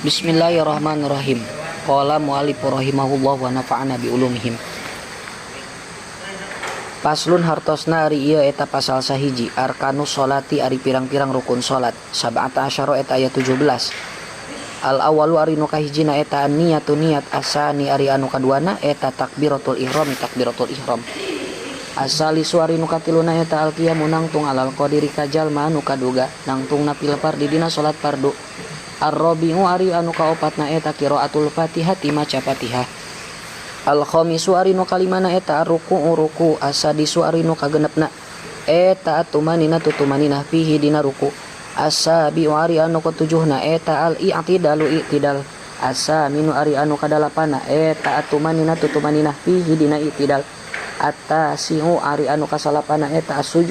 Bismillahirrahmanirrahim. Qala mu'allifu rahimahullah wa nafa'ana bi ulumihim. Paslun hartosna ari ieu eta pasal sahiji, arkanus sholati ari pirang-pirang rukun salat. Sab'ata asyara eta ayat 17. Al awalu ari nu kahijina eta niyatu niat, asani ari anu kaduana eta takbiratul ihram. Asali suari nu katiluna eta al qiyamu nangtung alal qadiri kajalma anu kaduga nangtungna pil fardi dina salat fardu. Ar-rabi'u ari anu kaopatna eta qiraatul Fatihah maca Fatihah. Al-khamisu ari nu kalimana eta ruku'u ruku. Asadisu ari nu kagenepna eta tumaninah fihi dina ruku. Asabi'u ari anu katujuhna eta al-i'tidalu i'tidal. Asaminu ari anu kadalapana eta tumaninah fihi dina i'tidal. At-tasi'u ari anu kasalapana eta as-sujud